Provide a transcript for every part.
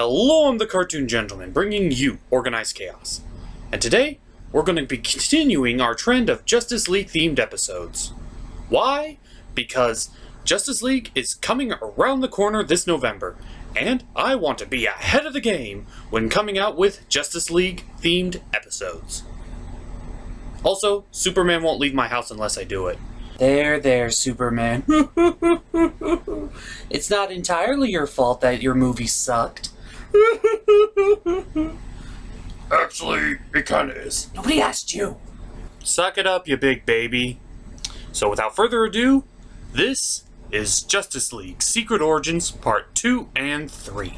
Hello, I'm the Cartoon Gentleman, bringing you Organized Chaos. And today, we're going to be continuing our trend of Justice League themed episodes. Why? Because Justice League is coming around the corner this November, and I want to be ahead of the game when coming out with Justice League themed episodes. Also, Superman won't leave my house unless I do it. There, Superman. It's not entirely your fault that your movie sucked. Actually, it kinda is. Nobody asked you. Suck it up, you big baby. So without further ado, this is Justice League Secret Origins Part 2 and 3.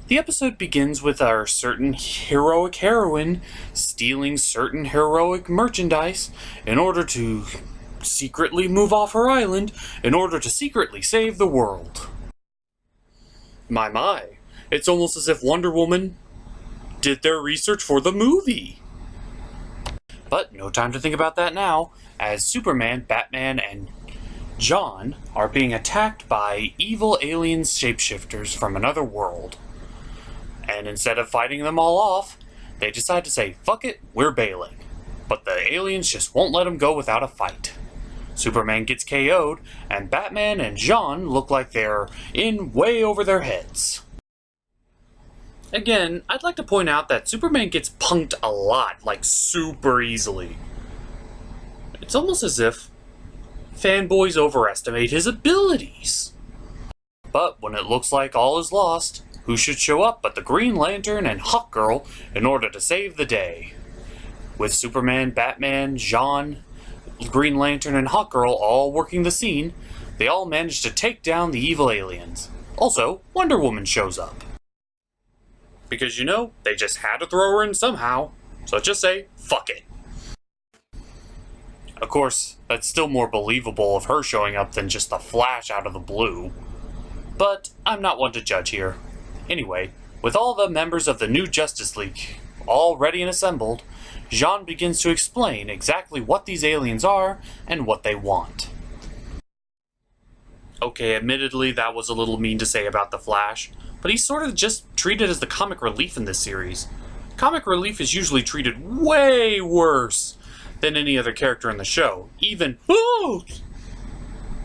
The episode begins with our certain heroic heroine stealing certain heroic merchandise in order to secretly move off her island in order to secretly save the world. My, it's almost as if Wonder Woman did their research for the movie. But no time to think about that now, as Superman, Batman, and John are being attacked by evil alien shapeshifters from another world. And instead of fighting them all off, they decide to say, fuck it, we're bailing. But the aliens just won't let them go without a fight. Superman gets KO'd, and Batman and John look like they're in way over their heads. Again, I'd like to point out that Superman gets punked a lot, like super easily. It's almost as if fanboys overestimate his abilities. But when it looks like all is lost, who should show up but the Green Lantern and Hawkgirl in order to save the day? With Superman, Batman, John, Green Lantern, and Hawkgirl all working the scene, they all manage to take down the evil aliens. Also, Wonder Woman shows up. Because, you know, they just had to throw her in somehow, so just say, fuck it. Of course, that's still more believable of her showing up than just the Flash out of the blue. But I'm not one to judge here. Anyway, with all the members of the new Justice League all ready and assembled, Jean begins to explain exactly what these aliens are and what they want. Okay, admittedly that was a little mean to say about the Flash, but he's sort of just treated as the comic relief in this series. Comic relief is usually treated way worse than any other character in the show. Even, ooh,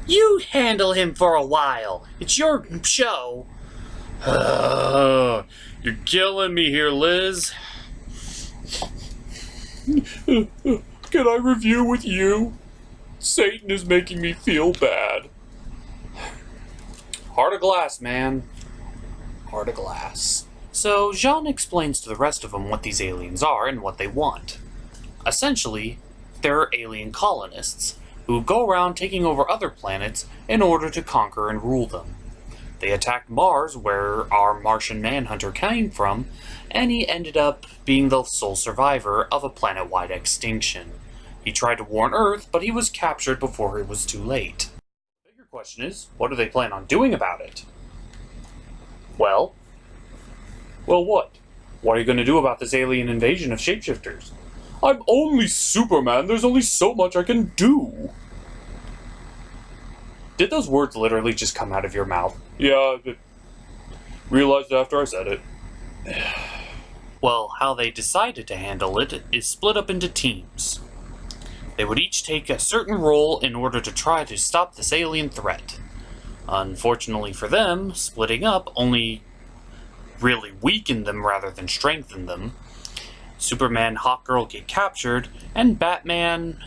you handle him for a while. It's your show. You're killing me here, Liz. Can I review with you? Satan is making me feel bad. Heart of glass, man. Heart of glass. So, Jean explains to the rest of them what these aliens are and what they want. Essentially, they're alien colonists who go around taking over other planets in order to conquer and rule them. They attacked Mars, where our Martian Manhunter came from, and he ended up being the sole survivor of a planet-wide extinction. He tried to warn Earth, but he was captured before it was too late. The bigger question is, what do they plan on doing about it? Well, what? What are you going to do about this alien invasion of shapeshifters? I'm only Superman, there's only so much I can do. Did those words literally just come out of your mouth? Yeah, I realized after I said it. Well, how they decided to handle it is split up into teams. They would each take a certain role in order to try to stop this alien threat. Unfortunately for them, splitting up only really weakened them rather than strengthened them. Superman and Hawkgirl get captured, and Batman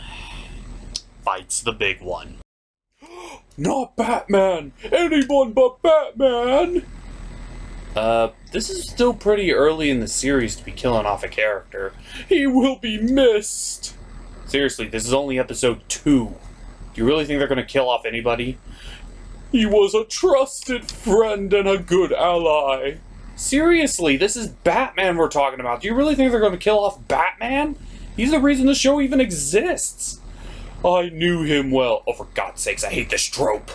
fights the big one. Not Batman! Anyone but Batman! This is still pretty early in the series to be killing off a character. He will be missed! Seriously, this is only episode 2. Do you really think they're gonna kill off anybody? He was a trusted friend and a good ally. Seriously, this is Batman we're talking about. Do you really think they're gonna kill off Batman? He's the reason the show even exists. I knew him well. Oh, for God's sakes, I hate this trope.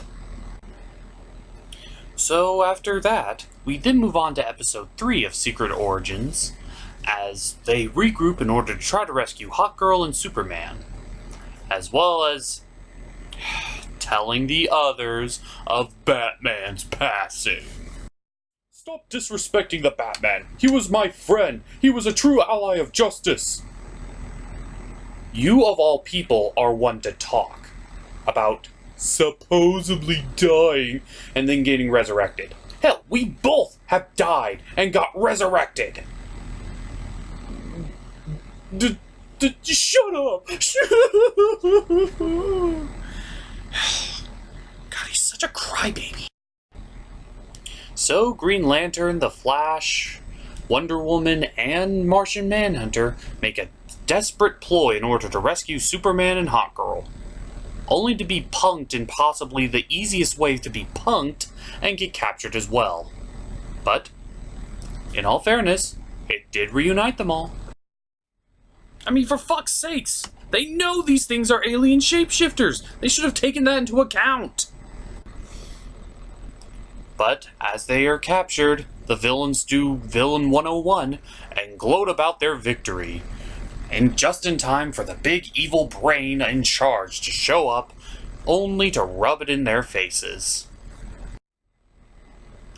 So, after that, we then move on to episode 3 of Secret Origins, as they regroup in order to try to rescue Hawkgirl and Superman, as well as telling the others of Batman's passing. Stop disrespecting the Batman. He was my friend. He was a true ally of justice. You of all people are one to talk about supposedly dying and then getting resurrected. Hell, we both have died and got resurrected. Shut up! God, he's such a crybaby. So, Green Lantern, The Flash, Wonder Woman, and Martian Manhunter make a desperate ploy in order to rescue Superman and Hawkgirl, only to be punked in possibly the easiest way to be punked and get captured as well. But, in all fairness, it did reunite them all. I mean, for fuck's sakes! They know these things are alien shapeshifters! They should have taken that into account! But, as they are captured, the villains do Villain 101 and gloat about their victory. And just in time for the big evil brain in charge to show up, only to rub it in their faces.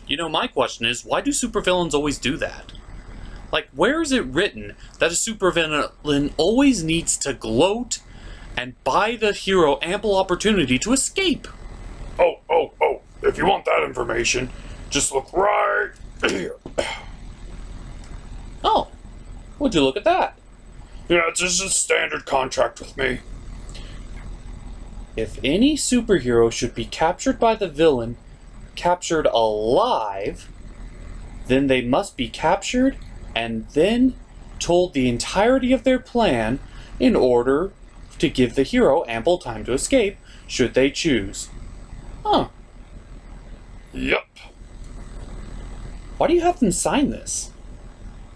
You know, my question is, why do supervillains always do that? Like, where is it written that a supervillain always needs to gloat and buy the hero ample opportunity to escape? Oh, if you want that information, just look right here. Oh, would you look at that? Yeah, it's just a standard contract with me. If any superhero should be captured by the villain, captured alive, then they must be captured and then told the entirety of their plan in order to give the hero ample time to escape, should they choose. Huh. Yep. Why do you have them sign this?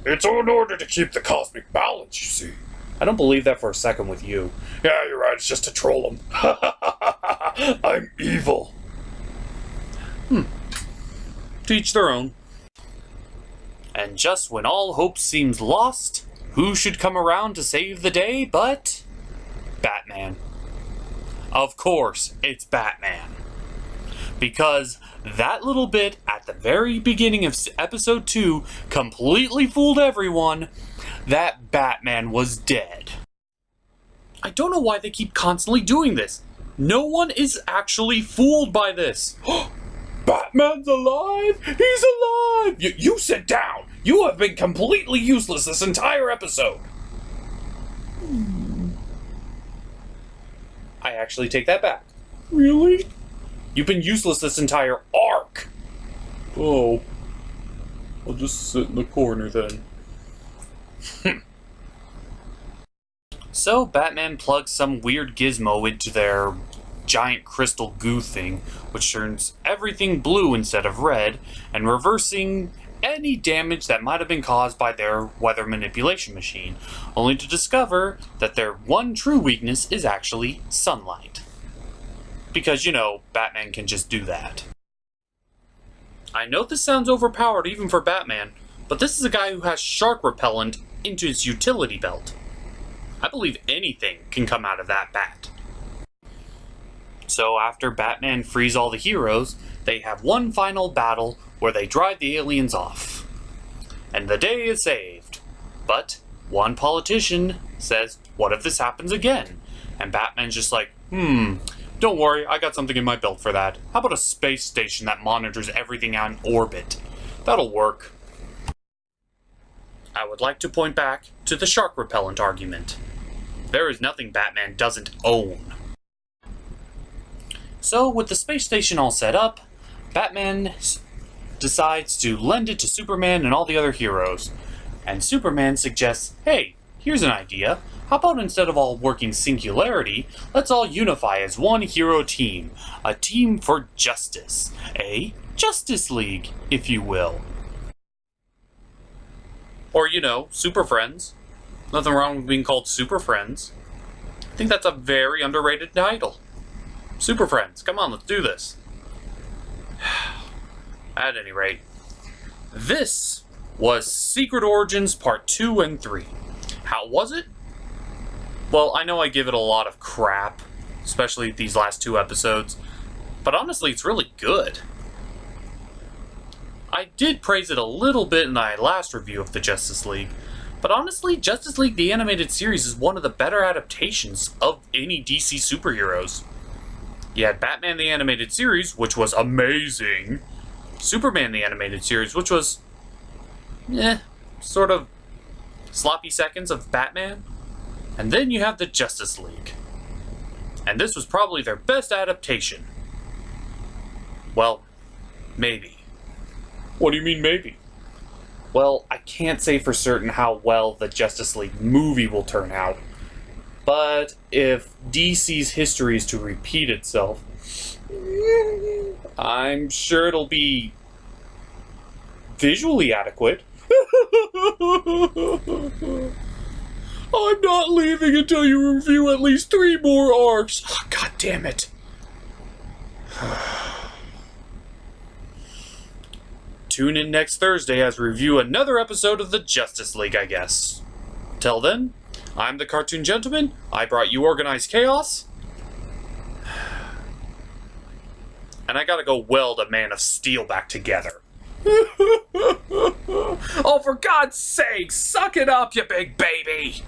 It's in order to keep the cosmic balance, you see. I don't believe that for a second with you. Yeah, you're right, it's just to troll them. I'm evil. To each their own. And just when all hope seems lost, who should come around to save the day but Batman? Of course, it's Batman. Because that little bit at the very beginning of episode 2 completely fooled everyone that Batman was dead. I don't know why they keep constantly doing this. No one is actually fooled by this. Batman's alive? He's alive! You sit down! You have been completely useless this entire episode! I actually take that back. Really? You've been useless this entire arc! Oh. I'll just sit in the corner then. So, Batman plugs some weird gizmo into their giant crystal goo thing, which turns everything blue instead of red, and reversing any damage that might have been caused by their weather manipulation machine, only to discover that their one true weakness is actually sunlight. Because, you know, Batman can just do that. I know this sounds overpowered even for Batman, but this is a guy who has shark repellent into his utility belt. I believe anything can come out of that bat. So after Batman frees all the heroes, they have one final battle where they drive the aliens off. And the day is saved. But one politician says, what if this happens again? And Batman's just like, don't worry, I got something in my belt for that. How about a space station that monitors everything out in orbit? That'll work. I would like to point back to the shark repellent argument. There is nothing Batman doesn't own. So, with the space station all set up, Batman decides to lend it to Superman and all the other heroes. And Superman suggests, hey, here's an idea. How about instead of all working singularity, let's all unify as one hero team. A team for justice. A Justice League, if you will. Or, you know, Super Friends. Nothing wrong with being called Super Friends. I think that's a very underrated title. Super Friends, come on, let's do this. At any rate, this was Secret Origins Part 2 and 3. How was it? Well, I know I give it a lot of crap, especially these last 2 episodes, but honestly, it's really good. I did praise it a little bit in my last review of the Justice League, but honestly, Justice League the Animated Series is one of the better adaptations of any DC superheroes. You had Batman the Animated Series, which was amazing. Superman the Animated Series, which was, sort of sloppy seconds of Batman. And then you have the Justice League. And this was probably their best adaptation. Well, maybe. What do you mean maybe? Well, I can't say for certain how well the Justice League movie will turn out. But if DC's history is to repeat itself, I'm sure it'll be visually adequate. I'm not leaving until you review at least 3 more arcs. Oh, God damn it. Tune in next Thursday as we review another episode of the Justice League, I guess. Till then, I'm the Cartoon Gentleman. I brought you organized chaos. And I gotta go weld a Man of Steel back together. Oh, for God's sake, suck it up, you big baby!